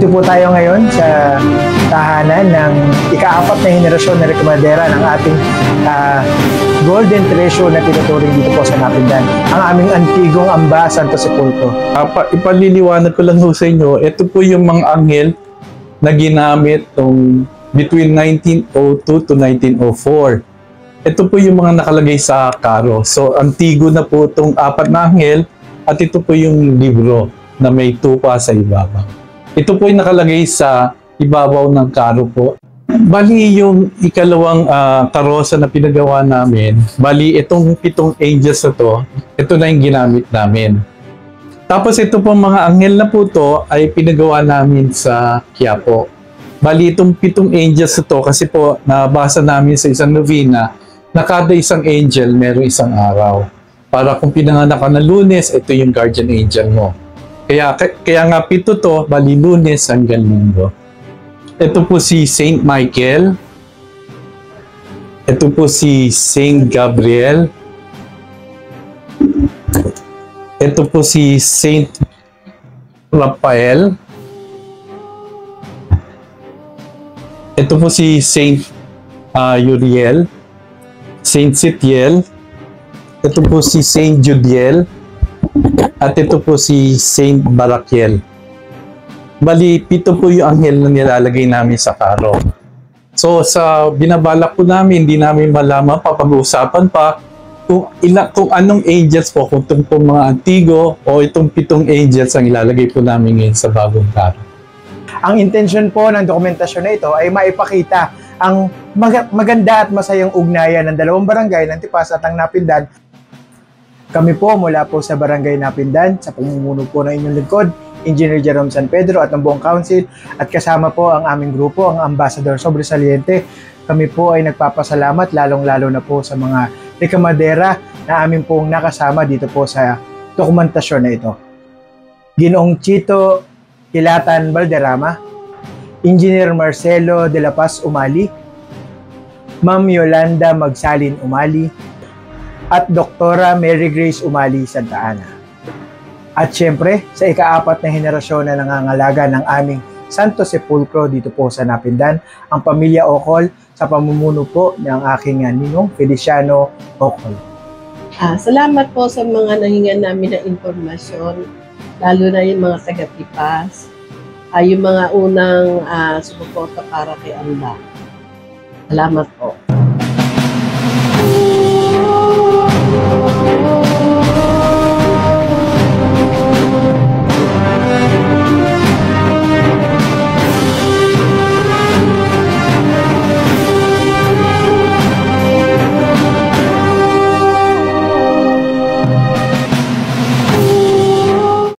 Nandito po tayo ngayon sa tahanan ng ika-4 na henerasyon na rekamadera ng ating golden treasure na tinuturing dito po sa Napindan, ang aming antigong Amba Santo Sepulcro. Ipaliliwanag ko lang sa inyo, ito po yung mga anghel na ginamit between 1902 to 1904. Ito po yung mga nakalagay sa karo. So, antigo na po itong 4 na anghel at ito po yung libro na may tupa sa ibabaw. Ito po yung nakalagay sa ibabaw ng karo po. Bali yung ikalawang karosa na pinagawa namin, bali itong 7 angels na to, ito na yung ginamit namin. Tapos ito po mga anghel na po to ay pinagawa namin sa Quiapo. Bali itong 7 angels na to kasi po nabasa namin sa isang novena na kada isang angel meron isang araw. Para kung pinanganak ka na Lunes, ito yung guardian angel mo. Kaya nga 7 to, bali Lunes hanggang Linggo. Ito po si Saint Michael. Ito po si Saint Gabriel. Ito po si Saint Raphael. Ito po si Saint Uriel. Saint Sitiel. Ito po si Saint Judiel. At ito po si Saint Barakiel. Bali, 7 po yung anghel na nilalagay namin sa karo. So, sa binabalak po namin, hindi namin malaman, papag-uusapan pa kung anong angels po, kung itong po mga antigo o itong 7 angels ang ilalagay po namin ngayon sa bagong karo. Ang intention po ng dokumentasyon na ito ay maipakita ang maganda at masayang ugnayan ng dalawang barangay ng Tipas at ang Napindan. Kami po mula po sa Barangay Napindan, sa pamumuno po ng inyong lingkod, Engineer Jerome San Pedro at ang buong council, at kasama po ang aming grupo, ang Ambassador Sobresaliente. Kami po ay nagpapasalamat lalong-lalo na po sa mga rekamadera na amin pong nakasama dito po sa dokumentasyon na ito. Ginoong Chito Kilatan Valderrama, Engineer Marcelo de la Paz Umali, Ma'am Yolanda Magsalin Umali, at Doktora Mary Grace Umali Santa Ana. At syempre, sa ika-4 na henerasyon na nangangalaga ng aming Santo Sepulcro dito po sa Napindan, ang pamilya Ocol sa pamumuno po ng aking ninong Feliciano Ocol. Salamat po sa mga nahingan namin ng impormasyon, lalo na yung mga taga-Tipas, yung mga unang sumuporta para kay Amba. Salamat po.